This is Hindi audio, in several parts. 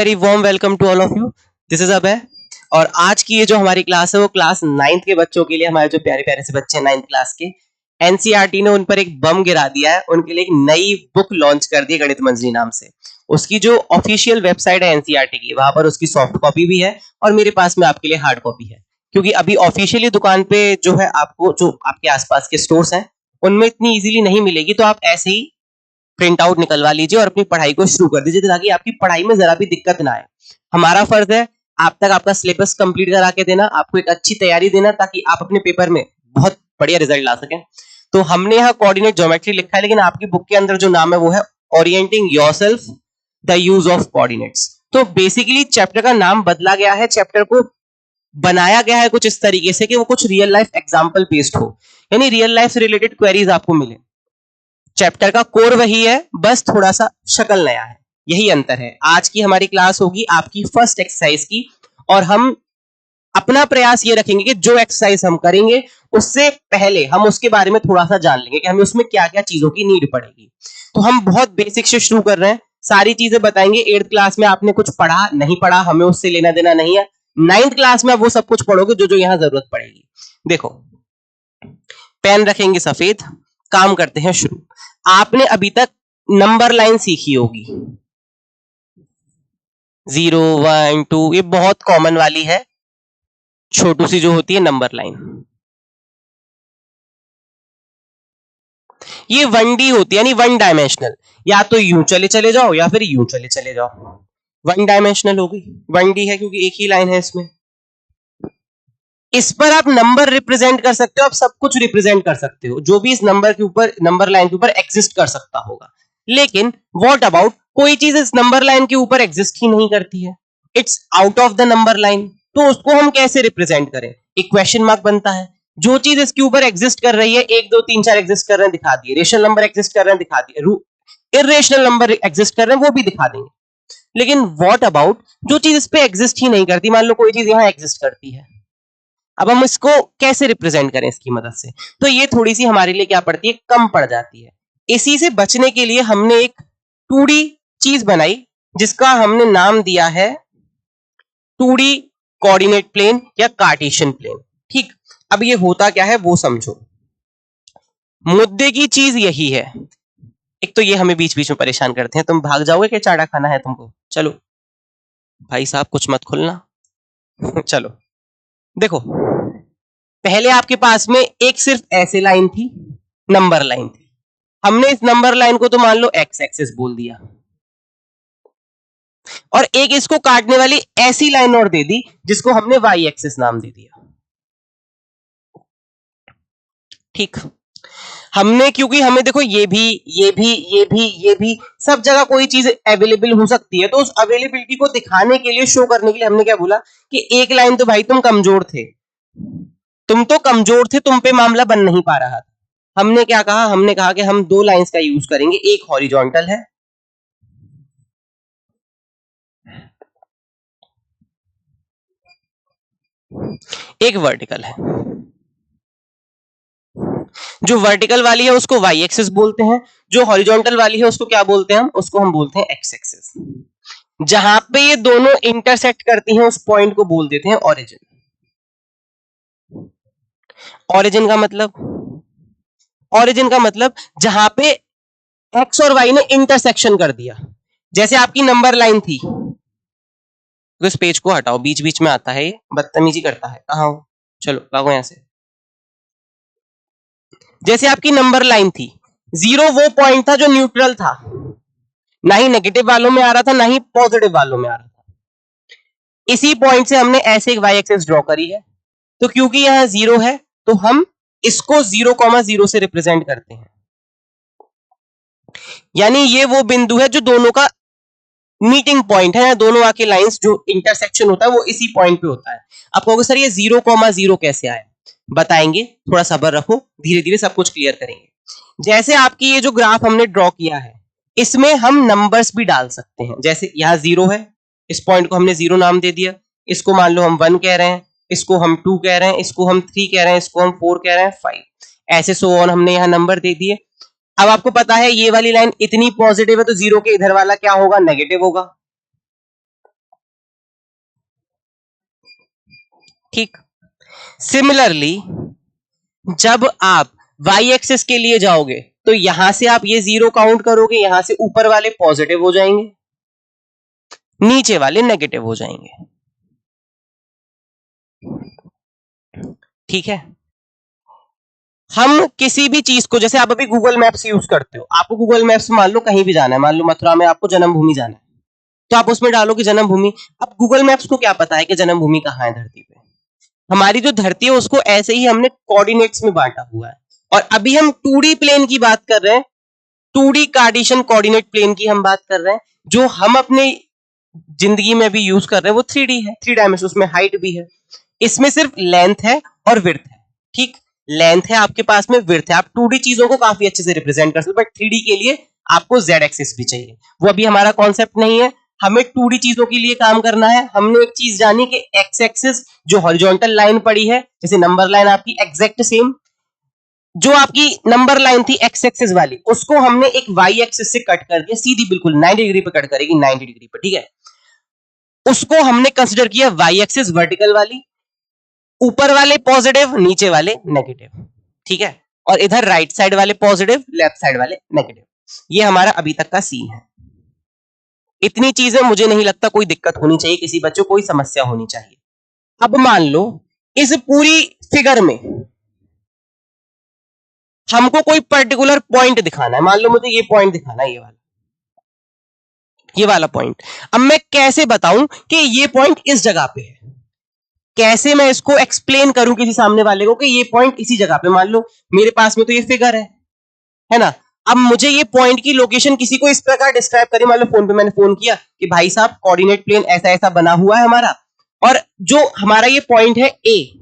Very warm welcome to all of you. This is Abhay और आज की ये जो हमारी क्लास है वो क्लास 9th के बच्चों के लिए, हमारे जो प्यारे प्यारे से बच्चे हैं 9th क्लास के, एनसीईआरटी ने उन पर एक बम गिरा दिया है। उनके लिए एक नई बुक लॉन्च कर दी है गणित मंजरी नाम से। उसकी जो ऑफिशियल वेबसाइट है एनसीईआरटी की, वहां पर उसकी सॉफ्ट कॉपी भी है और मेरे पास में आपके लिए हार्ड कॉपी है, क्योंकि अभी ऑफिशियली दुकान पे जो है आपको, जो आपके आसपास के स्टोर्स हैं उनमें इतनी इजीली नहीं मिलेगी, तो आप ऐसे ही प्रिंट आउट निकलवा लीजिए और अपनी पढ़ाई को शुरू कर दीजिए, ताकि आपकी पढ़ाई में जरा भी दिक्कत ना आए। हमारा फर्ज है आप तक आपका सिलेबस कंप्लीट करा के देना, आपको एक अच्छी तैयारी देना, ताकि आप अपने पेपर में बहुत बढ़िया रिजल्ट ला सकें। तो हमने यहाँ कोऑर्डिनेट ज्योमेट्री लिखा है, लेकिन आपकी बुक के अंदर जो नाम है वो है orienting yourself the use of coordinates. तो बेसिकली चैप्टर का नाम बदला गया है, चैप्टर को बनाया गया है कुछ इस तरीके से कि वो कुछ रियल लाइफ एग्जाम्पल बेस्ड हो, यानी रियल लाइफ से रिलेटेड क्वेरीज आपको मिले। चैप्टर का कोर वही है, बस थोड़ा सा शक्ल नया है, यही अंतर है। आज की हमारी क्लास होगी आपकी फर्स्ट एक्सरसाइज की, और हम अपना प्रयास ये रखेंगे कि जो एक्सरसाइज हम करेंगे उससे पहले हम उसके बारे में थोड़ा सा जान लेंगे कि हमें उसमें क्या क्या चीजों की नीड पड़ेगी। तो हम बहुत बेसिक से शुरू कर रहे हैं, सारी चीजें बताएंगे। 8th क्लास में आपने कुछ पढ़ा नहीं पढ़ा हमें उससे लेना देना नहीं है। 9th क्लास में आप वो सब कुछ पढ़ोगे जो जो यहाँ जरूरत पड़ेगी। देखो, पेन रखेंगे सफेद, काम करते हैं शुरू। आपने अभी तक नंबर लाइन सीखी होगी, 0 1 2, ये बहुत कॉमन वाली है, छोटू सी जो होती है नंबर लाइन। ये 1D होती है, यानी वन डायमेंशनल। या तो यूं चले चले जाओ या फिर यूं चले चले जाओ, वन डायमेंशनल हो गई। 1D है क्योंकि एक ही लाइन है इसमें। इस पर आप नंबर रिप्रेजेंट कर सकते हो, आप सब कुछ रिप्रेजेंट कर सकते हो जो भी इस नंबर के ऊपर, नंबर लाइन के ऊपर एग्जिस्ट कर सकता होगा। लेकिन व्हाट अबाउट कोई चीज इस नंबर लाइन के ऊपर एग्जिस्ट ही नहीं करती है, it's out of the number line, तो उसको हम कैसे रिप्रेजेंट करें? एक क्वेश्चन मार्क बनता है। जो चीज इसके ऊपर एग्जिस्ट कर रही है, 1 2 3 4 एग्जिस्ट कर रहे हैं, दिखा दिए। रेशनल नंबर एग्जिस्ट कर रहे हैं, दिखा दिए। इर्रेशनल नंबर एग्जिस्ट कर रहे हैं, वो भी दिखा देंगे। लेकिन व्हाट अबाउट जो चीज इस पे एग्जिस्ट ही नहीं करती? मान लो कोई चीज यहां एग्जिस्ट करती है, अब हम इसको कैसे रिप्रेजेंट करें इसकी मदद से? तो ये थोड़ी सी हमारे लिए क्या पड़ती है, कम पड़ जाती है। इसी से बचने के लिए हमने एक 2D चीज बनाई जिसका हमने नाम दिया है 2D कोऑर्डिनेट प्लेन या कार्टेशियन प्लेन। ठीक, अब ये होता क्या है वो समझो। मुद्दे की चीज यही है, एक तो ये हमें बीच बीच में परेशान करते हैं। तुम भाग जाओगे कि चाटा खाना है तुमको? चलो भाई साहब, कुछ मत खुलना। चलो देखो, पहले आपके पास में एक सिर्फ ऐसे लाइन थी, नंबर लाइन थी। हमने इस नंबर लाइन को तो मान लो एक्स एक्सिस बोल दिया, और एक इसको काटने वाली ऐसी लाइन और दे दी जिसको हमने वाई एक्सिस नाम दे दिया। ठीक, हमने, क्योंकि हमें देखो ये भी सब जगह कोई चीज अवेलेबल हो सकती है, तो उस अवेलेबिलिटी को दिखाने के लिए, शो करने के लिए हमने क्या बोला कि एक लाइन तो भाई तुम कमजोर थे, तुम तो कमजोर थे, तुम पे मामला बन नहीं पा रहा था। हमने क्या कहा, हमने कहा कि हम 2 लाइंस का यूज करेंगे, एक हॉरिजॉन्टल है, एक वर्टिकल है। जो वर्टिकल वाली है उसको वाई एक्सिस बोलते हैं, जो हॉरिजॉन्टल वाली है उसको क्या बोलते हैं उसको हम बोलते हैं एक्स एक्सिस। जहां पे ये दोनों इंटरसेक्ट करती हैं उस पॉइंट को बोल देते हैं ओरिजिन। ओरिजिन का मतलब जहां पे एक्स और वाई ने इंटरसेक्शन कर दिया। जैसे आपकी नंबर लाइन थी, इस पेज को हटाओ, बीच बीच में आता है ये, बदतमीजी करता है। कहां हो? चलो भागो यहां से। जैसे आपकी नंबर लाइन थी, 0 वो पॉइंट था जो न्यूट्रल था, ना ही नेगेटिव वालों में आ रहा था ना ही पॉजिटिव वालों में आ रहा था। इसी पॉइंट से हमने ऐसे एक वाई एक्सिस ड्रॉ करी है, तो क्योंकि यहां 0 है तो हम इसको 0,0 से रिप्रेजेंट करते हैं। यानी ये वो बिंदु है जो दोनों का मीटिंग पॉइंट है, दोनों आके लाइंस जो इंटरसेक्शन होता है वो इसी पॉइंट पे होता है। आप कहोगे सर ये 0,0 कैसे आया? बताएंगे, थोड़ा सब्र रखो, धीरे धीरे सब कुछ क्लियर करेंगे। जैसे आपकी ये जो ग्राफ हमने ड्रॉ किया है, इसमें हम नंबर्स भी डाल सकते हैं। जैसे यहाँ 0 है, इस पॉइंट को हमने 0 नाम दे दिया, इसको मान लो हम 1 कह रहे हैं, इसको हम 2 कह रहे हैं, इसको हम 3 कह रहे हैं, इसको हम 4 कह रहे हैं, 5, ऐसे सो ऑन हमने यहाँ नंबर दे दिए। अब आपको पता है ये वाली लाइन इतनी पॉजिटिव है तो 0 के इधर वाला क्या होगा, नेगेटिव होगा। ठीक। सिमिलरली जब आप y एक्सिस के लिए जाओगे तो यहां से आप ये 0 काउंट करोगे, यहां से ऊपर वाले पॉजिटिव हो जाएंगे, नीचे वाले नेगेटिव हो जाएंगे। ठीक है। हम किसी भी चीज को, जैसे आप अभी गूगल मैप्स यूज करते हो, आपको गूगल मैप्स मान लो कहीं भी जाना है, मान लो मथुरा में आपको जन्मभूमि जाना है, तो आप उसमें डालोगे जन्मभूमि। अब गूगल मैप्स को क्या पता है कि जन्मभूमि कहाँ है धरती पे? हमारी जो धरती है उसको ऐसे ही हमने कोऑर्डिनेट्स में बांटा हुआ है। और अभी हम 2D प्लेन की बात कर रहे हैं, 2D कार्टेशियन कोऑर्डिनेट प्लेन की हम बात कर रहे हैं, जो हम अपने जिंदगी में भी यूज कर रहे हैं वो 3D है, 3 डायमेंशन, उसमें हाइट भी है, इसमें सिर्फ लेंथ है और विड्थ है। ठीक, लेंथ है आपके पास में, विड्थ है, आप 2D चीजों को काफी अच्छे से रिप्रेजेंट कर सकते हो, बट 3D के लिए आपको z एक्सिस भी चाहिए, वो अभी हमारा कॉन्सेप्ट नहीं है। हमें 2D चीजों के लिए काम करना है। हमने एक चीज जानी कि x एक्सिस जो हॉरिजॉन्टल लाइन पड़ी है, जैसे नंबर लाइन आपकी एग्जैक्ट सेम, जो आपकी नंबर लाइन थी x एक्सिस वाली, उसको हमने एक y एक्सिस से कट कर दिया, सीधी बिल्कुल 90 डिग्री पे कट करेगी, 90 डिग्री पे। ठीक है, उसको हमने कंसीडर किया y एक्सिस वर्टिकल वाली, ऊपर वाले पॉजिटिव, नीचे वाले नेगेटिव। ठीक है, और इधर राइट साइड वाले पॉजिटिव, लेफ्ट साइड वाले नेगेटिव। ये हमारा अभी तक का सीन है। इतनी चीजें मुझे नहीं लगता कोई दिक्कत होनी चाहिए, किसी बच्चे को कोई समस्या होनी चाहिए। अब मान लो इस पूरी फिगर में हमको कोई पर्टिकुलर पॉइंट दिखाना है, मान लो मुझे ये पॉइंट दिखाना है, ये वाला पॉइंट। अब मैं कैसे बताऊं कि ये पॉइंट इस जगह पे है? कैसे मैं इसको एक्सप्लेन करूं किसी सामने वाले को कि ये पॉइंट इसी जगह पे? मान लो मेरे पास में तो ये फिगर है ना। अब मुझे ये पॉइंट की लोकेशन किसी को इस प्रकार डिस्क्राइब करें, मान लो फोन पे मैंने फोन किया कि भाई साहब कोऑर्डिनेट प्लेन ऐसा ऐसा बना हुआ है हमारा, और जो हमारा ये पॉइंट है ए,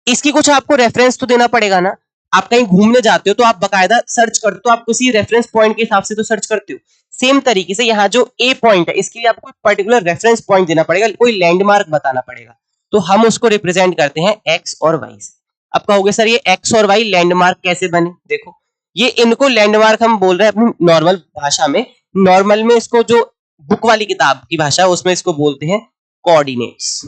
इसकी कुछ आपको रेफरेंस तो देना पड़ेगा ना। आप कहीं घूमने जाते हो तो आप बकायदा सर्च करते हो, तो आप किसी रेफरेंस पॉइंट के हिसाब से तो सर्च करते हो। सेम तरीके से यहाँ जो ए पॉइंट है, इसके लिए आपको पर्टिकुलर रेफरेंस पॉइंट देना पड़ेगा, कोई लैंडमार्क बताना पड़ेगा, तो हम उसको रिप्रेजेंट करते हैं एक्स और वाई से। अब कहोगे सर ये एक्स और वाई लैंडमार्क कैसे बने? देखो, ये इनको लैंडमार्क हम बोल रहे हैं अपनी नॉर्मल भाषा में, नॉर्मल में इसको जो बुक वाली किताब की भाषा है उसमें इसको बोलते हैं कोऑर्डिनेट्स,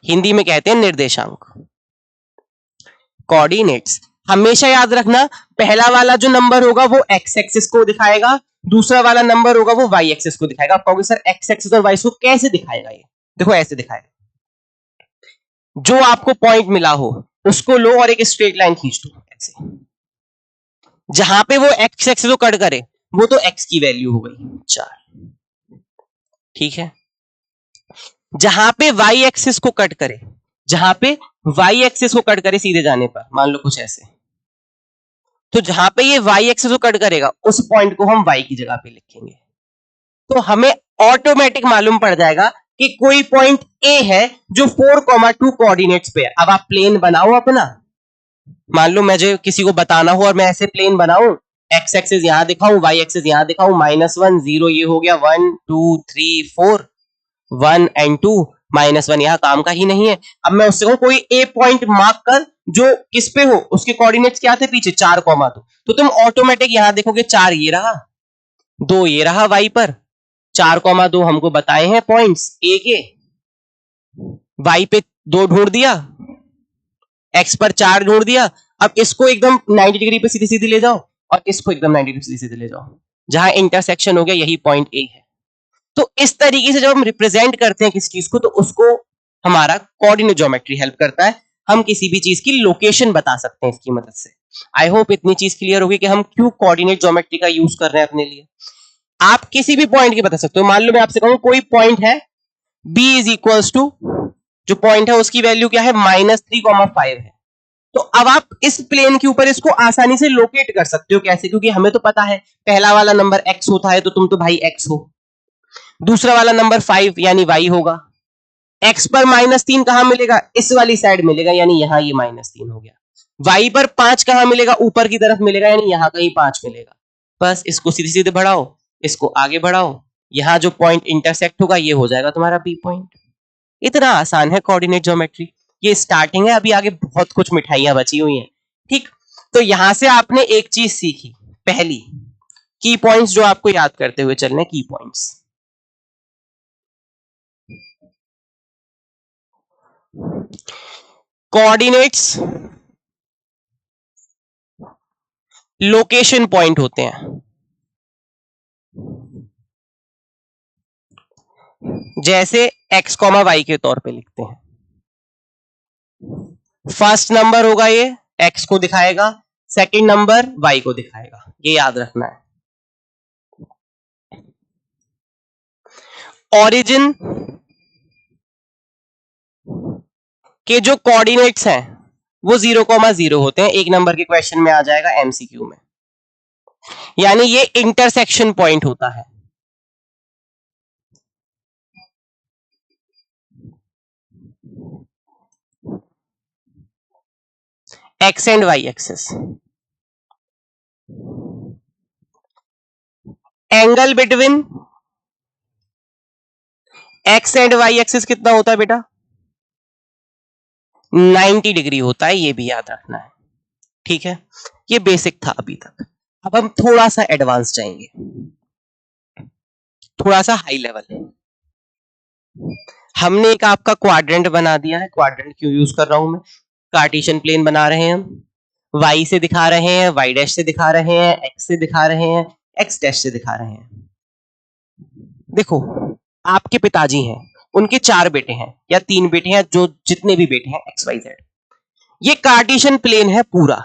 हिंदी में कहते हैं निर्देशांक। कोऑर्डिनेट्स हमेशा याद रखना, पहला वाला जो नंबर होगा वो एक्स एक्सिस को दिखाएगा, दूसरा वाला नंबर होगा वो वाई एक्सिस को दिखाएगा। आप कहोगे सर एक्स एक्सिस और वाई को कैसे दिखाएगा? ये देखो ऐसे दिखाएगा, जो आपको पॉइंट मिला हो उसको लो और एक स्ट्रेट लाइन खींच दो ऐसे, जहां पे वो एक्स एक्सिस को कट करे वो तो एक्स की वैल्यू हो गई 4। ठीक है, जहां पे वाई एक्सिस को कट करे, जहां पे वाई एक्सिस को कट करे सीधे जाने पर, मान लो कुछ ऐसे, तो जहां पे ये वाई एक्सिस को कट करेगा उस पॉइंट को हम वाई की जगह पे लिखेंगे, तो हमें ऑटोमेटिक मालूम पड़ जाएगा कि कोई पॉइंट ए है जो 4,2 कोऑर्डिनेट्स पे है। अब आप प्लेन बनाओ अपना, मान लो मुझे किसी को बताना हो और मैं ऐसे प्लेन बनाऊं, एक्स एक्सिस यहां दिखाऊं, वाई एक्सिस यहां दिखाऊं, -1 0 ये हो गया, 1 2 3 4, 1 and 2, -1 यहां काम का ही नहीं है। अब मैं उससे कहूं कोई ए पॉइंट मार्क कर जो किस पे हो, उसके कोऑर्डिनेट्स क्या थे पीछे, 4,2, तो तुम ऑटोमेटिक यहां देखोगे 4 ये रहा, 2 ये रहा वाई पर, 4,2 हमको बताए हैं पॉइंट्स ए के, वाई पे 2 ढूंढ दिया, एक्स पर 4 ढूंढ दिया। अब इसको एकदम 90 डिग्री पे सीधी सीधी ले जाओ और इसको एकदम 90 डिग्री सीधी सीधी ले जाओ, जहां इंटरसेक्शन हो गया यही पॉइंट ए है। तो इस तरीके से जब हम रिप्रेजेंट करते हैं किसी चीज को, तो उसको हमारा कोऑर्डिनेट ज्योमेट्री हेल्प करता है, हम किसी भी चीज की लोकेशन बता सकते हैं इसकी मदद से। आई होप इतनी चीज क्लियर होगी कि हम क्यों कोऑर्डिनेट ज्योमेट्री का यूज कर रहे हैं अपने लिए। आप किसी भी पॉइंट की बता सकते हो, मान लो मैं आपसे कहूं कोई पॉइंट है b इज इक्वल्स टू, जो पॉइंट है उसकी वैल्यू क्या है, -3,5 है, तो अब आप इस प्लेन के ऊपर इसको आसानी से लोकेट कर सकते हो। कैसे? क्योंकि हमें तो पता है पहला वाला नंबर x होता है, तो तुम तो भाई x हो, दूसरा वाला नंबर 5 यानी y होगा, x पर -3 कहां मिलेगा, इस वाली साइड मिलेगा, यानी यहां ये -3 हो गया। y पर 5 कहां मिलेगा, ऊपर की तरफ मिलेगा, यानी यहां कहीं 5 मिलेगा। बस इसको सीधे सीधे बढ़ाओ, इसको आगे बढ़ाओ, यहां जो पॉइंट इंटरसेक्ट होगा ये हो जाएगा तुम्हारा बी पॉइंट। इतना आसान है कोऑर्डिनेट ज्योमेट्री, ये स्टार्टिंग है, अभी आगे बहुत कुछ मिठाइयां बची हुई हैं। ठीक, तो यहां से आपने एक चीज सीखी, पहली की पॉइंट्स जो आपको याद करते हुए चलने, की पॉइंट्स। कोऑर्डिनेट्स लोकेशन पॉइंट होते हैं, जैसे x, y के तौर पे लिखते हैं। फर्स्ट नंबर होगा ये x को दिखाएगा, सेकंड नंबर y को दिखाएगा, ये याद रखना है। ओरिजिन के जो कोऑर्डिनेट्स हैं वो 0,0 होते हैं, एक नंबर के क्वेश्चन में आ जाएगा एमसीक्यू में, यानी ये इंटरसेक्शन पॉइंट होता है। X and Y axis, angle between X and Y axis कितना होता है बेटा? 90 डिग्री होता है, ये भी याद रखना है। ठीक है, ये बेसिक था अभी तक। अब हम थोड़ा सा एडवांस जाएंगे, थोड़ा सा हाई लेवल। हमने एक आपका क्वाड्रेंट बना दिया है। क्वाड्रेंट क्यों यूज कर रहा हूं मैं? कार्टेशियन प्लेन बना रहे हैं हम, y से दिखा रहे हैं, y डैश से दिखा रहे हैं, x से दिखा रहे हैं, x डैश से दिखा रहे हैं। देखो, आपके पिताजी हैं, उनके 4 बेटे हैं या 3 बेटे हैं, जो जितने भी बेटे हैं एक्स वाई जेड, ये कार्टेशियन प्लेन है पूरा।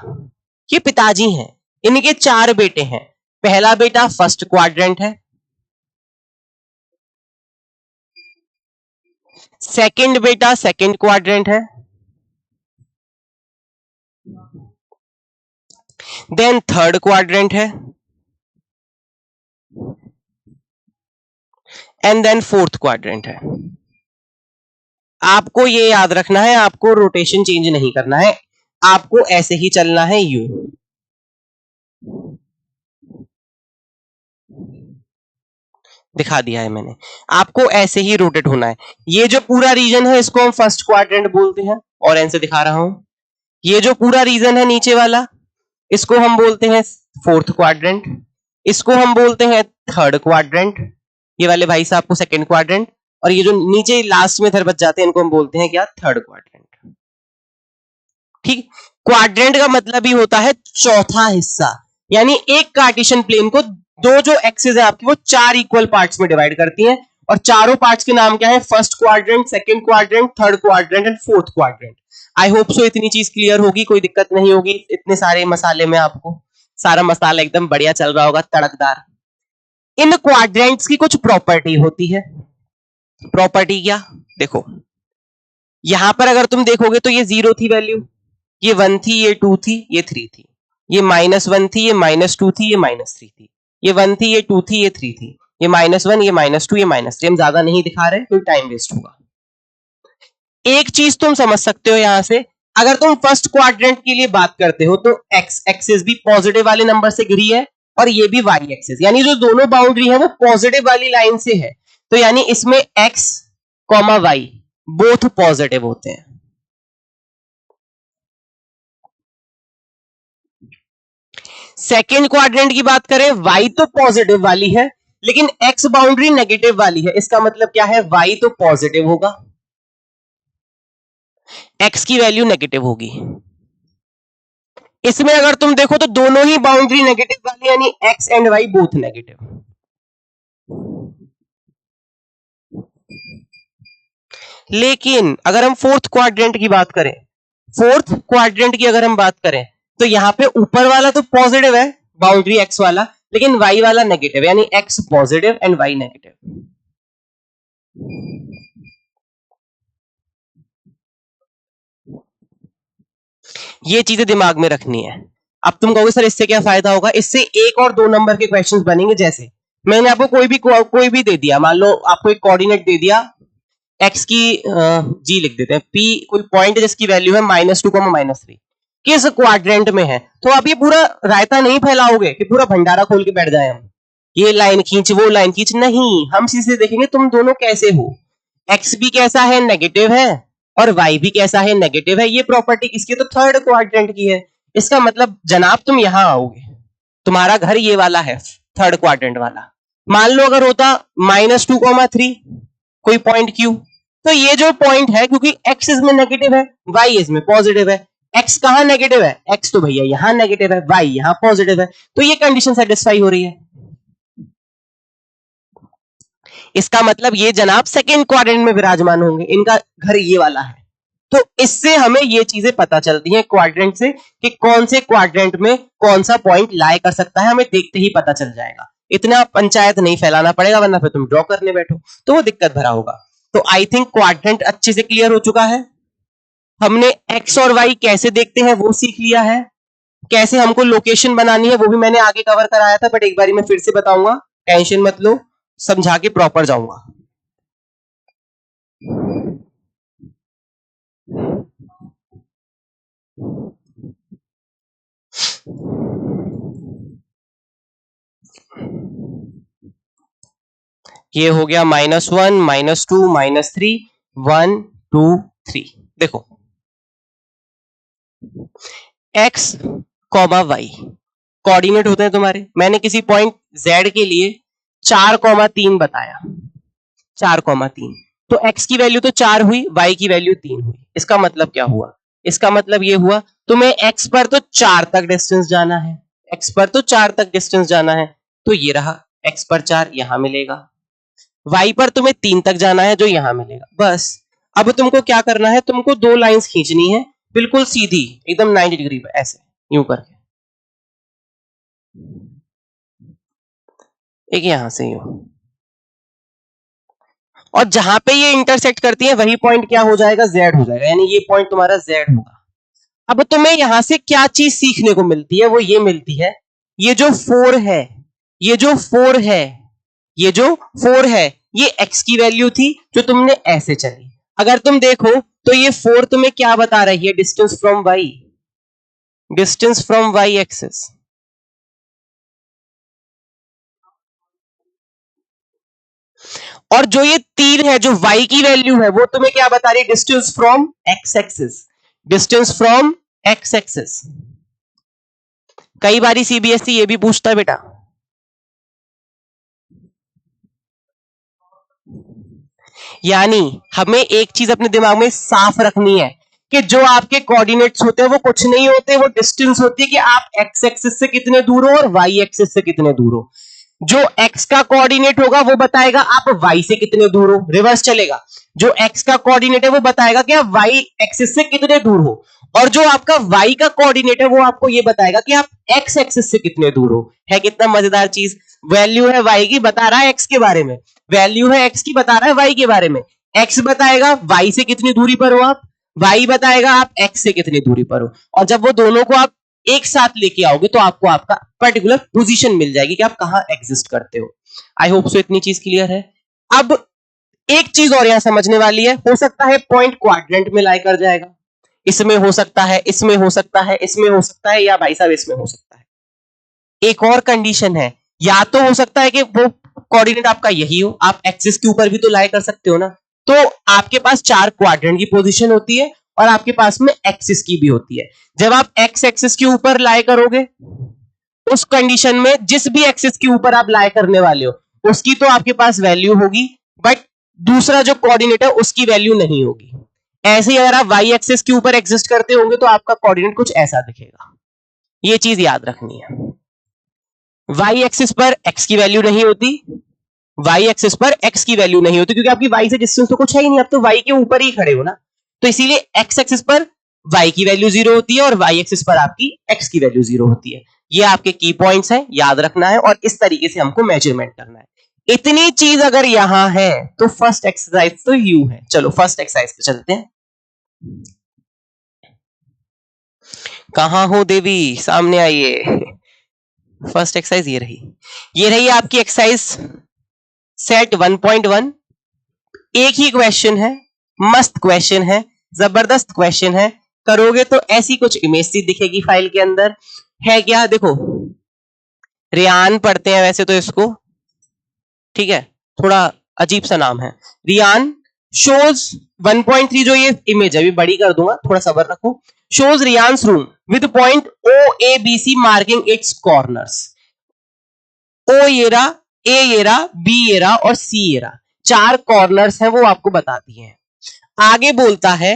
ये पिताजी हैं, इनके 4 बेटे हैं। पहला बेटा फर्स्ट क्वाड्रेंट है, सेकंड बेटा सेकंड क्वाड्रेंट है, देन थर्ड क्वाड्रेंट है, एंड देन फोर्थ क्वाड्रेंट है। आपको ये याद रखना है, आपको रोटेशन चेंज नहीं करना है, आपको ऐसे ही चलना है। यू दिखा दिया है मैंने, आपको ऐसे ही रोटेट होना है। ये जो पूरा रीजन है इसको हम फर्स्ट क्वाड्रेंट बोलते हैं, ऑरेंज से दिखा रहा हूं। ये जो पूरा रीजन है नीचे वाला, इसको हम बोलते हैं फोर्थ क्वाड्रेंट, इसको हम बोलते हैं थर्ड क्वाड्रेंट, ये वाले भाई साहब को सेकंड क्वाड्रेंट, और ये जो नीचे लास्ट में इधर बच जाते हैं इनको हम बोलते हैं क्या? Third quadrant. ठीक, क्वाड्रेंट का मतलब ही होता है चौथा हिस्सा, यानी एक कार्टेशियन प्लेन को दो जो एक्सिस है आपकी वो 4 इक्वल पार्ट्स में डिवाइड करती हैं, और चारों पार्ट्स के नाम क्या है? First quadrant, second quadrant, third quadrant and fourth quadrant. I hope so इतनी चीज क्लियर होगी, कोई दिक्कत नहीं होगी इतने सारे मसाले में। आपको सारा मसाला एकदम बढ़िया चल रहा होगा, तड़कदार। इन क्वाड्रेंट्स की कुछ प्रॉपर्टी होती है। प्रॉपर्टी क्या? देखो, यहां पर अगर तुम देखोगे तो ये 0 थी वैल्यू, ये 1 थी, ये 2 थी, ये 3 थी, ये -1 थी, ये -2 थी, ये -3 थी, ये 1 थी, ये 2 थी, ये 3 थी, ये -1, ये -2, ये -3। हम ज्यादा नहीं दिखा रहे, कोई टाइम वेस्ट होगा। एक चीज तुम समझ सकते हो यहां से, अगर तुम फर्स्ट क्वाड्रेंट के लिए बात करते हो तो एक्स एक्सिस भी पॉजिटिव वाले नंबर से घिरी है, और ये भी वाई एक्सिस, यानी जो दोनों बाउंड्री है वो पॉजिटिव वाली लाइन से है, तो यानी इसमें X comma Y both positive होते हैं। सेकेंड क्वाड्रेंट की बात करें, वाई तो पॉजिटिव वाली है लेकिन एक्स बाउंड्री नेगेटिव वाली है, इसका मतलब क्या है? वाई तो पॉजिटिव होगा, एक्स की वैल्यू नेगेटिव होगी। इसमें अगर तुम देखो तो दोनों ही बाउंड्री नेगेटिव वाली, यानी X and Y both negative. लेकिन अगर हम फोर्थ क्वाड्रेंट की बात करें, फोर्थ क्वाड्रेंट की अगर हम बात करें तो यहां पे ऊपर वाला तो पॉजिटिव है बाउंड्री एक्स वाला, लेकिन वाई वाला नेगेटिव, यानी X positive and Y negative. ये चीजें दिमाग में रखनी है। अब तुम कहोगे सर इससे क्या फायदा होगा? इससे 1 और 2 नंबर के क्वेश्चंस बनेंगे। जैसे मैंने आपको कोई भी दे दिया, मान लो आपको एक कोऑर्डिनेट दे दिया, x की जी लिख देते हैं, p कोई पॉइंट जिसकी वैल्यू है -2, -3, किस क्वाड्रेंट में है, तो आप ये पूरा रायता नहीं फैलाओगे कि पूरा भंडारा खोल के बैठ जाए हम, ये लाइन खींच वो लाइन खींच, नहीं। हम सीधे देखेंगे तुम दोनों कैसे हो, x भी कैसा है? नेगेटिव है, और y भी कैसा है? नेगेटिव है। ये प्रॉपर्टी किसकी है? तो थर्ड क्वाड्रेंट की है। इसका मतलब जनाब तुम यहां आओगे, तुम्हारा घर ये वाला है, थर्ड क्वाड्रेंट वाला। मान लो अगर होता -2, 3 कोई पॉइंट Q, तो ये जो पॉइंट है, क्योंकि x इसमें नेगेटिव है, y इसमें पॉजिटिव है, x कहां नेगेटिव है, x तो भैया यहां नेगेटिव है, y यहां पॉजिटिव है, तो ये कंडीशन सेटिस्फाई हो रही है। इसका मतलब ये जनाब सेकंड क्वाड्रेंट में विराजमान होंगे, इनका घर ये वाला है। तो इससे हमें ये चीजें पता चलती हैं क्वाड्रेंट से कि कौन से क्वाड्रेंट में कौन सा पॉइंट लाई कर सकता है, हमें देखते ही पता चल जाएगा। इतना पंचायत नहीं फैलाना पड़ेगा, वरना फिर तुम ड्रॉ करने बैठो तो वो दिक्कत भरा होगा। तो आई थिंक क्वाड्रेंट अच्छे से क्लियर हो चुका है। हमने एक्स और वाई कैसे देखते हैं वो सीख लिया है, कैसे हमको लोकेशन बनानी है वो भी मैंने आगे कवर कराया था, बट एक बार मैं फिर से बताऊंगा, टेंशन मत लो, समझा के प्रॉपर जाऊंगा। ये हो गया -1, -2, -3, 1 2 3। देखो x, y कोऑर्डिनेट होते हैं तुम्हारे। मैंने किसी पॉइंट z के लिए 4, 3 बताया, 4, 3, तो x की वैल्यू तो 4 हुई, y की वैल्यू 3 हुई। इसका मतलब क्या हुआ, इसका मतलब ये हुआ तुम्हें x पर तो 4 तक डिस्टेंस जाना है, x पर तो 4 तक डिस्टेंस जाना है, तो ये रहा x पर 4 यहां मिलेगा, y पर तुम्हें 3 तक जाना है जो यहां मिलेगा। बस अब तुमको क्या करना है, तुमको दो लाइंस खींचनी है बिल्कुल सीधी, एकदम 90 डिग्री पर, ऐसे यूं करके, एक यहां से यूं, और जहां पे ये इंटरसेक्ट करती है वही पॉइंट क्या हो जाएगा, z हो जाएगा, यानी ये पॉइंट तुम्हारा z होगा। अब तुम्हें यहां से क्या चीज सीखने को मिलती है, वो ये मिलती है, ये जो 4 है, ये जो 4 है, ये जो 4 है, ये x की वैल्यू थी जो तुमने ऐसे चली। अगर तुम देखो तो ये 4 तुम्हें क्या बता रही है, distance from y, distance from y axis. और जो ये 3 है, जो y की वैल्यू है, वो तुम्हें क्या बता रही है, distance from x axis, distance from x axis. कई बारी सीबीएसई ये भी पूछता है बेटा, यानी हमें एक चीज अपने दिमाग में साफ रखनी है कि जो आपके कोऑर्डिनेट्स होते हैं वो कुछ नहीं होते, वो डिस्टेंस होती है कि आप एक्स एक्सिस से कितने दूर हो और वाई एक्सिस से कितने दूर हो। जो x का कोऑर्डिनेट होगा वो बताएगा आप y से कितने दूर हो, रिवर्स चलेगा, जो x का कोऑर्डिनेट है वो बताएगा कि आप y एक्सिस से कितने दूर हो, और जो आपका y का कोऑर्डिनेट है वो आपको ये बताएगा कि आप x एक्सिस से कितने दूर हो। है कितना मजेदार चीज, वैल्यू है y की बता रहा है x के बारे में, वैल्यू है x की बता रहा है y के बारे में। x बताएगा y से कितनी दूरी पर हो आप, y बताएगा आप x से कितनी दूरी पर हो, और जब वो दोनों को आप एक साथ लेके आओगे तो आपको आपका पर्टिकुलर पोजीशन मिल जाएगी कि आप कहां एग्जिस्ट करते हो। आई होप सो इतनी चीज क्लियर है। अब एक चीज और यहां समझने वाली है, हो सकता है पॉइंट क्वाड्रेंट में लाई कर जाएगा, इसमें हो सकता है, इसमें हो सकता है, इसमें हो सकता है, या भाई साहब इसमें हो सकता है। एक और कंडीशन है, या तो हो सकता है कि वो कोऑर्डिनेट आपका यही हो, आप एक्सिस के ऊपर भी तो लाई कर सकते हो ना, तो आपके पास 4 क्वाड्रेंट की पोजीशन होती है और आपके पास में एक्सिस की भी होती है। जब आप एक्स एक्सिस के ऊपर लाई करोगे, उस कंडीशन में जिस भी एक्सिस के ऊपर आप लाई करने वाले हो उसकी तो आपके पास वैल्यू होगी, बट दूसरा जो कोऑर्डिनेट है उसकी वैल्यू नहीं होगी। ऐसे ही अगर आप वाई एक्सिस के ऊपर एग्जिस्ट करते होंगे तो आपका कोऑर्डिनेट कुछ ऐसा दिखेगा, ये चीज याद रखनी है। वाई एक्सिस पर एक्स की वैल्यू नहीं होती, वाई एक्सिस पर एक्स की वैल्यू नहीं होती, क्योंकि आपकी वाई से डिस्टेंस तो कुछ है ही नहीं, आप तो वाई के ऊपर ही खड़े हो ना, तो इसीलिए एक्स एक्सिस पर y की वैल्यू 0 होती है और y एक्सिस पर आपकी x की वैल्यू 0 होती है। ये आपके की पॉइंट्स हैं, याद रखना है, और इस तरीके से हमको मेजरमेंट करना है। इतनी चीज अगर यहां है तो फर्स्ट एक्सरसाइज तो यू है। चलो फर्स्ट एक्सरसाइज पे चलते हैं। कहां हो देवी, सामने आइए। फर्स्ट एक्सरसाइज ये रही, ये रही आपकी एक्सरसाइज सेट 1.1। एक ही क्वेश्चन है, मस्त क्वेश्चन है, जबरदस्त क्वेश्चन है, करोगे तो ऐसी कुछ इमेज सी दिखेगी फाइल के अंदर। है क्या, देखो रियान पढ़ते हैं वैसे तो इसको, ठीक है, थोड़ा अजीब सा नाम है रियान। शोज 1.3 जो ये इमेज है, अभी बड़ी कर दूंगा, थोड़ा सब्र रखो। शोज रियान्स room with point OABC marking its corners. O ये रहा, ए ये रहा, बी ये रहा और सी ये रहा, 4 कॉर्नर्स हैं वो आपको बताती हैं। आगे बोलता है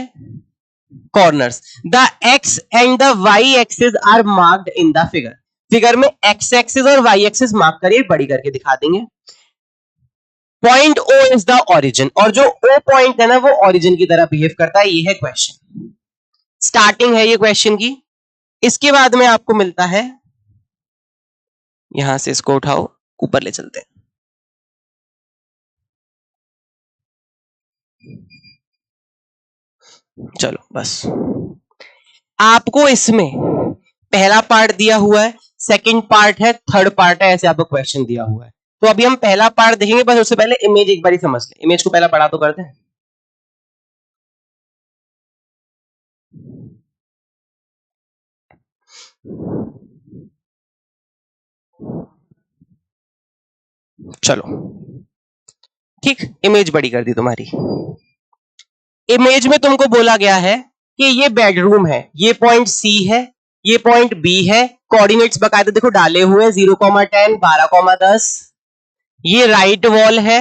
corners, the X and the Y axis are marked in the figure. Figure में एक्स एक्सिस और वाई एक्सिस मार्क करिए, बड़ी करके दिखा देंगे। Point O is the origin, और जो ओ पॉइंट है ना वो ओरिजिन की तरह बिहेव करता है। ये है क्वेश्चन, स्टार्टिंग है ये क्वेश्चन की। इसके बाद में आपको मिलता है, यहां से इसको उठाओ, ऊपर ले चलते हैं। चलो बस, आपको इसमें पहला पार्ट दिया हुआ है, सेकंड पार्ट है, थर्ड पार्ट है, ऐसे आपको क्वेश्चन दिया हुआ है। तो अभी हम पहला पार्ट देखेंगे, बस उससे पहले इमेज एक बार ही समझ ले। इमेज को पहला बड़ा तो करते हैं। चलो ठीक, इमेज बड़ी कर दी तुम्हारी। इमेज में तुमको बोला गया है कि ये बेडरूम है, ये पॉइंट सी है, ये पॉइंट बी है। कोऑर्डिनेट्स बकायदे देखो डाले हुए हैं, 0,10, 12,10। ये राइट वॉल है,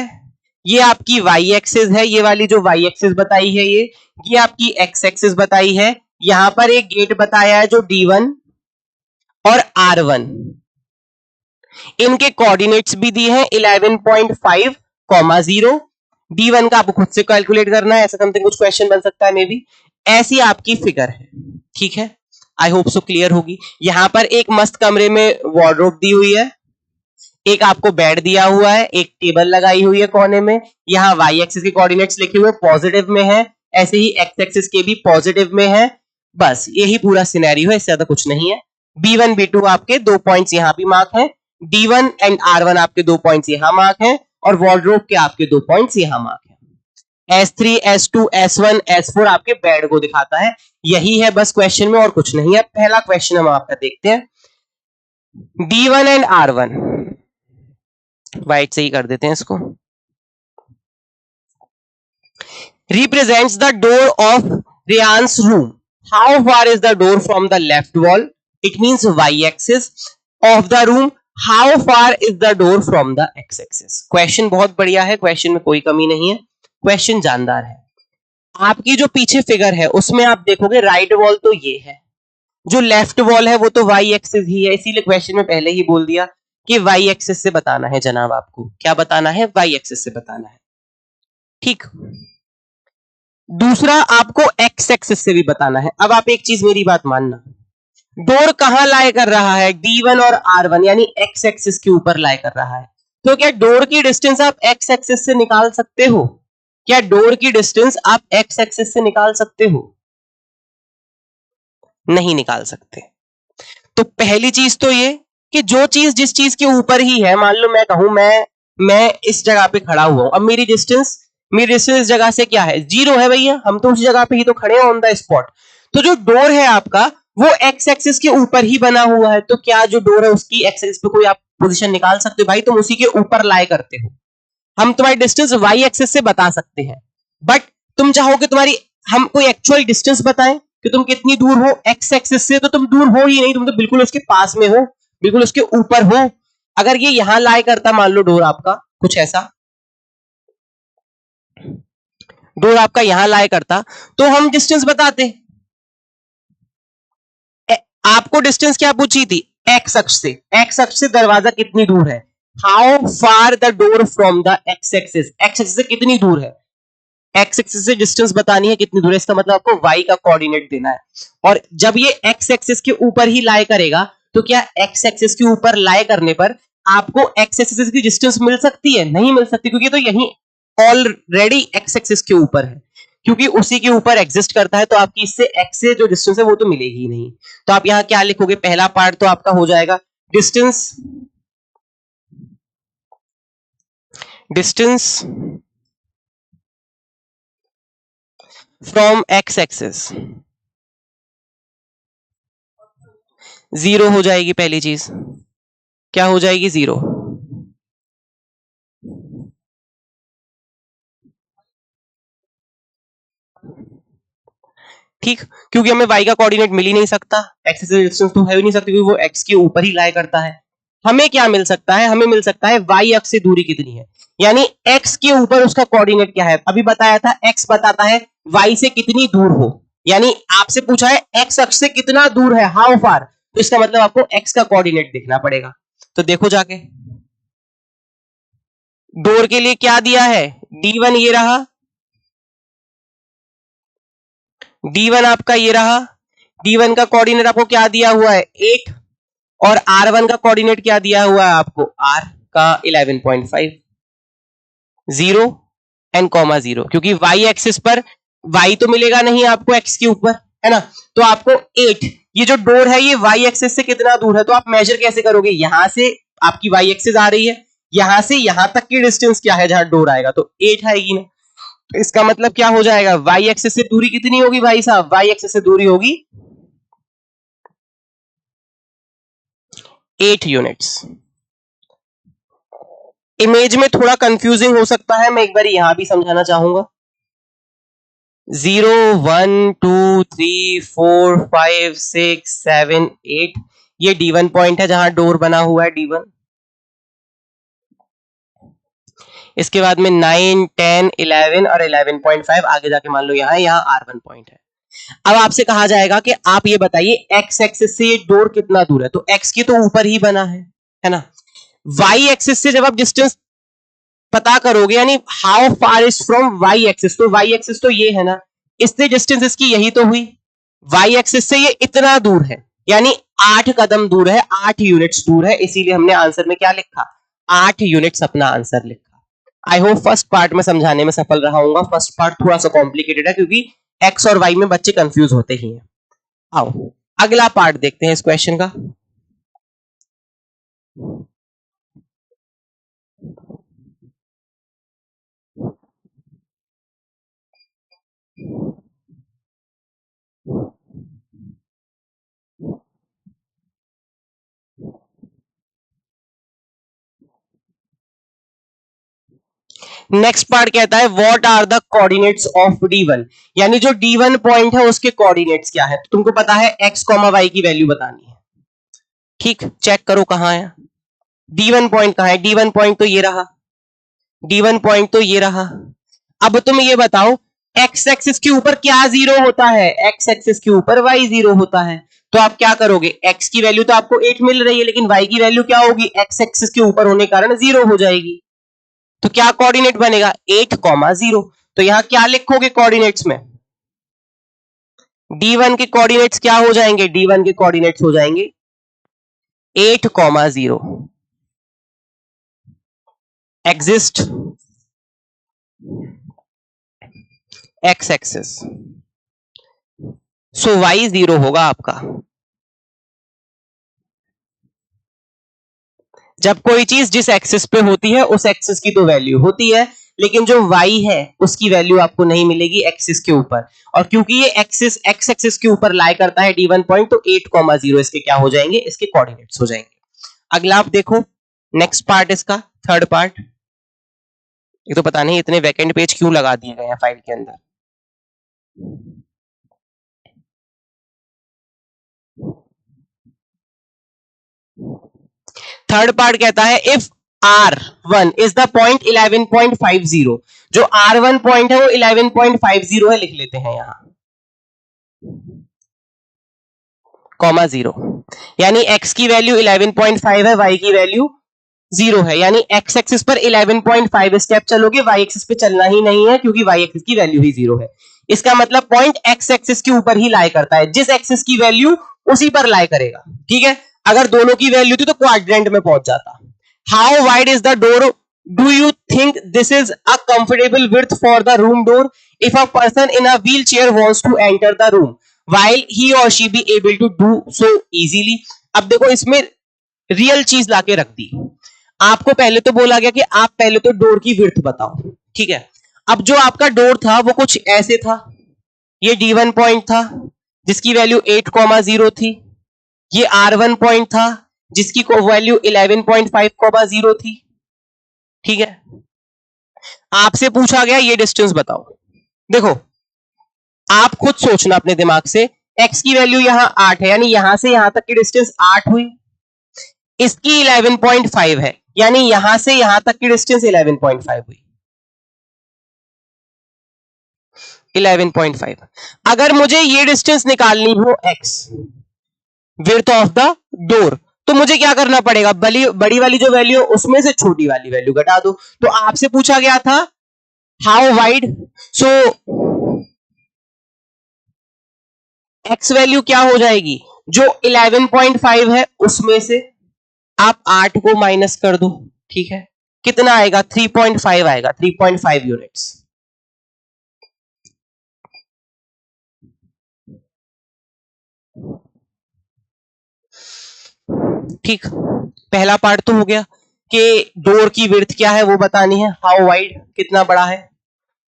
ये आपकी वाई एक्सिस है, ये वाली जो वाई एक्सिस बताई है ये आपकी एक्स एक्सिस बताई है। यहां पर एक गेट बताया है जो D1 और R1, इनके कोऑर्डिनेट्स भी दिए हैं 11.5, 0। D1 का आपको खुद से कैलकुलेट करना है, ऐसा समथिंग कुछ क्वेश्चन बन सकता है मे बी। ऐसी आपकी फिगर है, ठीक है। आई होप सो क्लियर होगी। यहां पर एक मस्त कमरे में वार्डरोब दी हुई है, एक आपको बेड दिया हुआ है, एक टेबल लगाई हुई है कोने में। यहाँ वाई एक्सिस के कोऑर्डिनेट्स लिखे हुए पॉजिटिव में है, ऐसे ही एक्स एक्सिस के भी पॉजिटिव में है। बस यही पूरा सिनेरियो है, इससे ज्यादा कुछ नहीं है। B1 B2 आपके 2 पॉइंट्स यहाँ भी मार्क हैं, D1 एंड R1 आपके 2 पॉइंट्स यहाँ मार्क हैं, और वार्डरोब के आपके 2 पॉइंट्स यहाँ मार्क हैं। S3 S2 S1 S4 आपके बेड को दिखाता है। यही है बस क्वेश्चन में, और कुछ नहीं है। पहला क्वेश्चन हम आपका देखते हैं। D1 एंड R1 वाइट से ही कर देते हैं इसको। Represents the door of Ryan's room. How far is the door from the left wall? It means y-axis of the room. How far is the door from the x-axis? Question बहुत बढ़िया है, क्वेश्चन में कोई कमी नहीं है, क्वेश्चन जानदार है। आपकी जो पीछे फिगर है उसमें आप देखोगे राइट वॉल तो ये है, जो लेफ्ट वॉल है वो तो वाई एक्सिस ही है, इसीलिए क्वेश्चन में पहले ही बोल दिया कि वाई एक्सिस से बताना है जनाब। आपको क्या बताना है? वाई एक्सिस से बताना है, ठीक। दूसरा आपको एक्स एक्सिस से भी बताना है। अब आप एक चीज मेरी बात मानना, डोर कहां लाए कर रहा है? D1 और R1 यानी एक्स एक्सिस के ऊपर लाए कर रहा है। तो क्या डोर की डिस्टेंस आप एक्स एक्सिस से निकाल सकते हो? क्या डोर की डिस्टेंस आप एक्स एक्सिस से निकाल सकते हो? नहीं निकाल सकते। तो पहली चीज तो ये कि जो चीज जिस चीज के ऊपर ही है, मान लो मैं कहूं मैं इस जगह पे खड़ा हुआ हूं, अब मेरी डिस्टेंस इस जगह से क्या है? 0 है भैया, हम तो उस जगह पे ही तो खड़े हैं ऑन द स्पॉट। तो जो डोर है आपका वो एक्स एक्सिस के ऊपर ही बना हुआ है, तो क्या जो डोर है उसकी एक्स एक्सिस पे कोई आप पोजीशन निकाल सकते हो? भाई तुम उसी के ऊपर लाए करते हो। हम तुम्हारी डिस्टेंस वाई एक्सिस से बता सकते हैं, बट तुम चाहो कि तुम्हारी हम कोई एक्चुअल डिस्टेंस बताएं कि तुम कितनी दूर हो एक्स एक्सिस से, तो तुम दूर हो ही नहीं, तुम तो बिल्कुल उसके पास में हो, बिल्कुल उसके ऊपर हो। अगर ये यहां लाए करता, मान लो डोर आपका कुछ ऐसा, डोर आपका यहां लाए करता, तो हम डिस्टेंस बताते। आपको डिस्टेंस क्या पूछी थी? एक्स अक्ष से। एक्स अक्ष से दरवाजा कितनी दूर है? How far the door from the x axis, x axis से कितनी दूर है? एक्स एक्सिस से डिस्टेंस बतानी है कितनी दूर है, इसका मतलब आपको वाई का कोऑर्डिनेट देना है। और जब ये एक्स एक्सिस के ऊपर ही लाए करेगा, तो क्या एक्स एक्सिस के ऊपर लाए करने पर आपको एक्स एक्सिस की डिस्टेंस मिल सकती है? नहीं मिल सकती, क्योंकि तो यही ऑलरेडी एक्स एक्सिस के ऊपर है, क्योंकि उसी के ऊपर एग्जिस्ट करता है। तो आपकी इससे एक्स से जो डिस्टेंस है वो तो मिलेगी ही नहीं। तो आप यहां क्या लिखोगे? पहला पार्ट तो आपका हो जाएगा डिस्टेंस फ्रॉम एक्स एक्सिस 0 हो जाएगी। पहली चीज क्या हो जाएगी? 0। ठीक, क्योंकि हमें y का कोऑर्डिनेट मिल ही नहीं सकता, एक्स से डिस्टेंस तो है ही नहीं सकती, क्योंकि वो x के ऊपर ही लाया करता है। हमें क्या मिल सकता है, हमें मिल सकता है y अक्ष से दूरी कितनी है, यानी x के ऊपर उसका कोऑर्डिनेट क्या है। अभी बताया था x बताता है y से कितनी दूर हो, यानी आपसे पूछा है x अक्ष से कितना दूर है, हाउ फार, तो इसका मतलब आपको x का कोऑर्डिनेट देखना पड़ेगा। तो देखो जाके डोर के लिए क्या दिया है, d1 ये रहा, d1 आपका ये रहा, d1 का कोऑर्डिनेट आपको क्या दिया हुआ है 8, और r1 का कोऑर्डिनेट क्या दिया हुआ है आपको, r का 11.5, 0 एंड कॉमा 0, क्योंकि y एक्सिस पर y तो मिलेगा नहीं आपको x के ऊपर, है ना, तो आपको 8, ये जो डोर है ये y एक्सिस से कितना दूर है, तो आप मेजर कैसे करोगे, यहां से आपकी y एक्सिस आ रही है, यहां से यहां तक की डिस्टेंस क्या है जहां डोर आएगा, तो 8 आएगी ना, तो इसका मतलब क्या हो जाएगा, y एक्सिस से दूरी कितनी होगी भाई साहब, y एक्सिस से दूरी होगी 8 यूनिट्स। इमेज में थोड़ा कंफ्यूजिंग हो सकता है, मैं एक बार यहां भी समझाना चाहूंगा। 0 1 2 3 4 5 6 7 8 ये D1 पॉइंट है जहां डोर बना हुआ है D1। इसके बाद में 9 10 11 और 11.5 आगे जाके मान लो यहाँ R1 पॉइंट है। अब आपसे कहा जाएगा कि आप ये बताइए x एक्सिस से ये डोर कितना दूर है, तो x की तो ऊपर ही बना है ना। y एक्सिस से जब आप डिस्टेंस पता करोगे, यानी how far is from y axis, तो y एक्सिस तो ये है ना, इससे डिस्टेंस इसकी यही तो हुई, y एक्सिस से ये इतना दूर है, यानी 8 कदम दूर है, 8 यूनिट्स दूर है, इसीलिए हमने आंसर में क्या लिखा, 8 यूनिट्स अपना आंसर लिखा। आई होप फर्स्ट पार्ट में समझाने में सफल रहा हूँ। फर्स्ट पार्ट थोड़ा सा कॉम्प्लिकेटेड है क्योंकि x और y में बच्चे कंफ्यूज होते ही हैं। आओ अगला पार्ट देखते हैं इस क्वेश्चन का। नेक्स्ट पार्ट कहता है what are the coordinates of D1, यानी जो D1 पॉइंट है उसके कोऑर्डिनेट्स क्या है। तो तुमको पता है x, y की वैल्यू बतानी है, ठीक, चेक करो कहां है D1 पॉइंट, कहां है D1 पॉइंट, तो ये रहा D1 पॉइंट, तो ये रहा। अब तुम ये बताओ x एक्सिस के ऊपर क्या जीरो होता है, x एक्सिस के ऊपर y जीरो होता है, तो आप क्या करोगे, x की वैल्यू तो आपको 8 मिल रही है, लेकिन y की वैल्यू क्या होगी, x एक्सिस के ऊपर होने के कारण जीरो हो जाएगी, तो क्या कोऑर्डिनेट बनेगा 8, 0। तो यहां क्या लिखोगे कोऑर्डिनेट्स में, D1 के कोऑर्डिनेट्स क्या हो जाएंगे, D1 के कोऑर्डिनेट्स हो जाएंगे 8, 0 एग्जिस्ट x एक्सिस, सो y 0 होगा आपका। जब कोई चीज जिस एक्सिस पे होती है उस एक्सिस की तो वैल्यू होती है, लेकिन जो y है उसकी वैल्यू आपको नहीं मिलेगी एक्सिस के ऊपर, और क्योंकि ये एक्सिस x एक्सिस के ऊपर लाई करता है D1 पॉइंट, तो 8, 0 इसके क्या हो जाएंगे, इसके कोऑर्डिनेट्स हो जाएंगे। अगला आप देखो नेक्स्ट पार्ट, इसका थर्ड पार्ट। ये तो पता नहीं इतने वैकेंट पेज क्यों लगा दिए गए हैं फाइल के अंदर। थर्ड पार्ट कहता है if R1 is the point 11.50, जो R1 पॉइंट है वो 11.50 है, लिख लेते हैं यहां कॉमा 0, यानी x की वैल्यू 11.5 है, y की वैल्यू 0 है, यानी x एक्सिस पर 11.5 स्टेप चलोगे, y एक्सिस पे चलना ही नहीं है क्योंकि y एक्सिस की वैल्यू ही 0 है। इसका मतलब पॉइंट x एक्सिस के ऊपर ही लाई करता है, जिस एक्सिस की वैल्यू उसी पर लाई करेगा, ठीक है। अगर दोनों की वैल्यू थी तो क्वाड्रेंट में पहुंच जाता। How wide is the door, do you think this is a comfortable width for the room door, if a person in a wheelchair wants to enter the room while he or she be able to do so easily। अब देखो इसमें रियल चीज लाके रख दी, आपको पहले तो बोला गया कि आप पहले तो डोर की विड्थ बताओ, ठीक है। अब जो आपका डोर था वो कुछ ऐसे था, ये D1 पॉइंट था जिसकी वैल्यू 8, 0 थी, ये R1 पॉइंट था जिसकी वैल्यू 11.5, 0 थी, ठीक है। आपसे पूछा गया ये डिस्टेंस बताओ। देखो आप खुद सोचना अपने दिमाग से, x की वैल्यू यहां 8 है, यानी यहां से यहां तक की डिस्टेंस 8 हुई, इसकी 11.5 है, यानी यहां से यहां तक की डिस्टेंस 11.5 हुई। 11.5। अगर मुझे ये डिस्टेंस निकालनी हो x, width of the door, तो मुझे क्या करना पड़ेगा, बड़ी वाली जो वैल्यू उसमें से छोटी वाली वैल्यू घटा दो। तो आपसे पूछा गया था how wide, so x value क्या हो जाएगी, जो 11.5 है उसमें से आप 8 को माइनस कर दो, ठीक है, कितना आएगा, 3.5 आएगा, 3.5 यूनिट्स। ठीक, पहला पार्ट तो हो गया कि डोर की विड्थ क्या है वो बतानी है, हाउ वाइड कितना बड़ा है,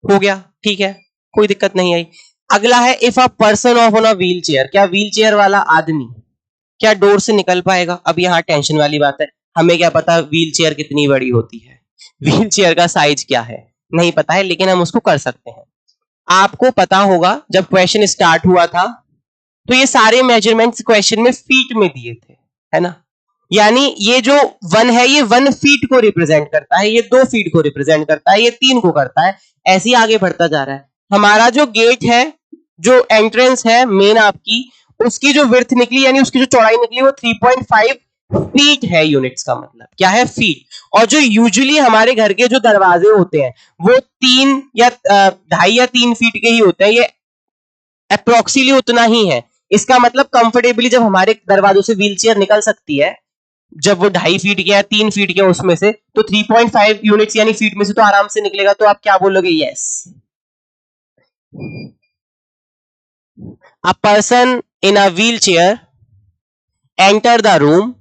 हो गया, ठीक है, कोई दिक्कत नहीं आई। अगला है if a person of on a wheel chair, क्या व्हील चेयर वाला आदमी क्या डोर से निकल पाएगा। अब यहाँ टेंशन वाली बात है, हमें क्या पता व्हील चेयर कितनी बड़ी होती है, व्हील चेयर का साइज क्या है नहीं पता है, लेकिन हम उसको कर सकते हैं। आपको पता होगा जब क्वेश्चन स्टार्ट हुआ था तो ये सारे मेजरमेंट्स क्वेश्चन में फीट में दिए थे, है ना, यानी ये जो 1 है ये 1 फीट को रिप्रेजेंट करता है, ये 2 फीट को रिप्रेजेंट करता है, ये 3 को करता है, ऐसे ही आगे बढ़ता जा रहा है। हमारा जो गेट है, जो एंट्रेंस है मेन आपकी, उसकी जो विड्थ निकली यानी उसकी जो चौड़ाई निकली वो 3.5 फीट है, यूनिट्स का मतलब क्या है, फीट। और जो यूजुअली हमारे घर के जो दरवाजे होते हैं वो 3 या 2.5 या 3 फीट के ही होते हैं, ये अप्रोक्सीमेटली उतना ही है। इसका मतलब कंफर्टेबली जब हमारे दरवाजों से व्हीलचेयर निकल सकती है, जब वो 2.5 फीट के या 3 फीट के उसमें से, तो 3.5 यूनिट्स यानी फीट में से तो आराम से निकलेगा। तो आप क्या बोलोगे, yes. A person in a wheel chair enter the room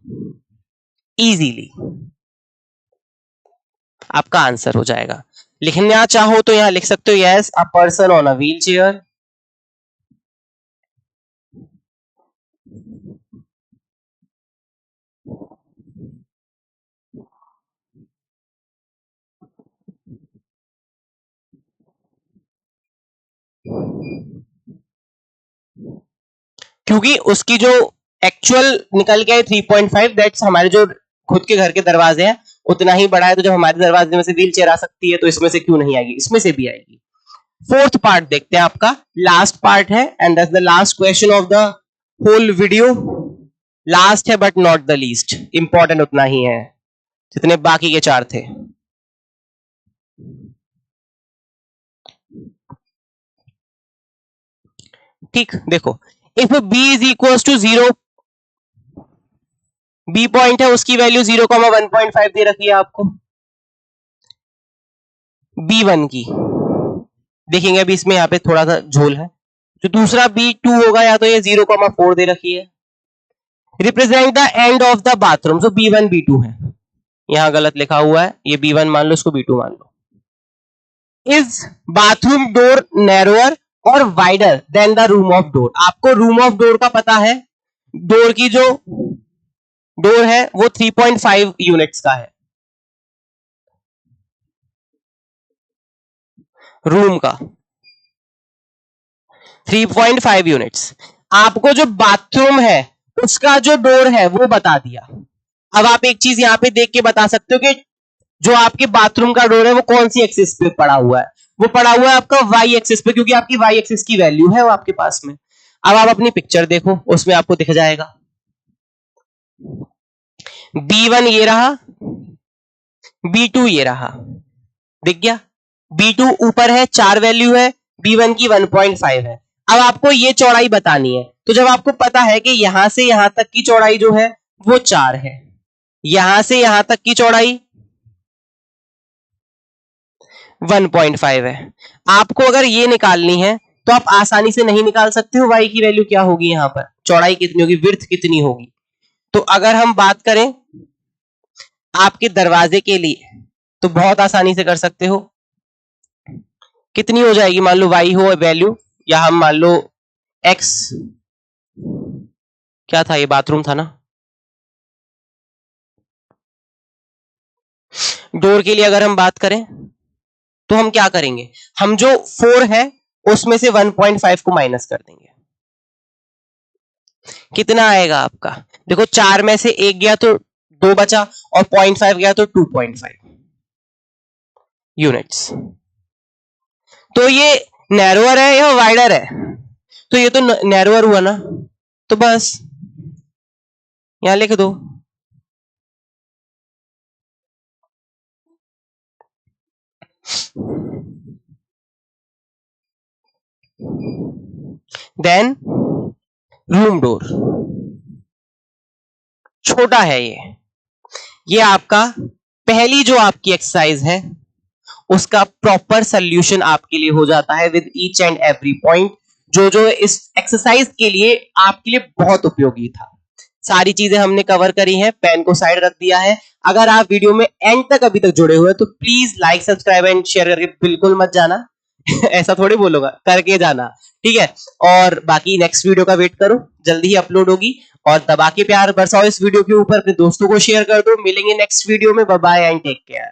easily, आपका आंसर हो जाएगा। लिखना चाहो तो यहां लिख सकते हो yes, a person on a wheel chair क्योंकि उसकी जो एक्चुअल निकल के 3.5, दैट्स हमारे जो खुद के घर के दरवाजे हैं उतना ही बड़ा है, तो जब हमारे दरवाजे में से व्हील चेयर आ सकती है तो इसमें से क्यों नहीं आएगी, इसमें से भी आएगी। फोर्थ पार्ट देखते हैं, आपका लास्ट पार्ट है and that's the last question of the whole video. Last है but not the least, important उतना ही है जितने बाकी के 4 थे। ठीक, देखो, if b is equal to 0, B point है उसकी वैल्यू 0,1.5 दे रखी है आपको, b1 की देखेंगे अभी, इसमें यहाँ पे थोड़ा सा झोल है। जो दूसरा b2 होगा या तो ये 0,4 दे रखी है। Represent the end of the bathroom, जो b1 b2 है, यहां गलत लिखा हुआ है, ये b1 मान लो, इसको b2 मान लो। इज बाथरूम डोर नैरोअर और wider than the room of door, आपको रूम ऑफ डोर का पता है, डोर की जो डोर है वो 3.5 यूनिट्स का है, रूम का 3.5 यूनिट्स। आपको जो बाथरूम है उसका जो डोर है वो बता दिया। अब आप एक चीज यहां पे देख के बता सकते हो कि जो आपके बाथरूम का डोर है वो कौन सी एक्सिस पे पड़ा हुआ है, वो पड़ा हुआ है आपका वाई एक्सिस पे, क्योंकि आपकी वाई एक्सिस की वैल्यू है वो आपके पास में। अब आप अपनी पिक्चर देखो, उसमें आपको दिख जाएगा B1 ये रहा, B2 ये रहा, दिख गया। B2 ऊपर है, 4 वैल्यू है, B1 की 1.5 है। अब आपको ये चौड़ाई बतानी है, तो जब आपको पता है कि यहां से यहां तक की चौड़ाई जो है वो 4 है, यहां से यहां तक की चौड़ाई 1.5 है, आपको अगर ये निकालनी है तो आप आसानी से नहीं निकाल सकते हो y की वैल्यू क्या होगी, यहां पर चौड़ाई कितनी होगी, विड्थ कितनी होगी। तो अगर हम बात करें आपके दरवाजे के लिए तो बहुत आसानी से कर सकते हो, कितनी हो जाएगी, मान लो y हो वैल्यू, या हम मान लो x, क्या था ये, बाथरूम था ना, डोर के लिए अगर हम बात करें तो हम क्या करेंगे, हम जो 4 है उसमें से 1.5 को माइनस कर देंगे, कितना आएगा आपका, देखो 4 में से 1 गया तो 2 बचा और 0.5 गया तो 2.5 यूनिट्स। तो ये नैरोअर है या वाइडर है? तो ये तो नैरोअर हुआ ना, तो बस यहां लिख दो। देन रूम डोर छोटा है, ये आपका पहली जो आपकी एक्सरसाइज है उसका प्रॉपर सॉल्यूशन आपके लिए हो जाता है with each and every point, जो इस एक्सरसाइज के लिए आपके लिए बहुत उपयोगी था। सारी चीजें हमने कवर करी हैं, पेन को साइड रख दिया है। अगर आप वीडियो में एंड तक अभी तक जुड़े हुए तो please like subscribe and share करके बिल्कुल मत जाना ऐसा थोड़ी बोलूंगा, करके जाना, ठीक है। और बाकी नेक्स्ट वीडियो का वेट करो, जल्दी ही अपलोड होगी। और दबा के प्यार बरसाओ इस वीडियो के ऊपर, अपने दोस्तों को शेयर कर दो। मिलेंगे नेक्स्ट वीडियो में, bye bye and take care.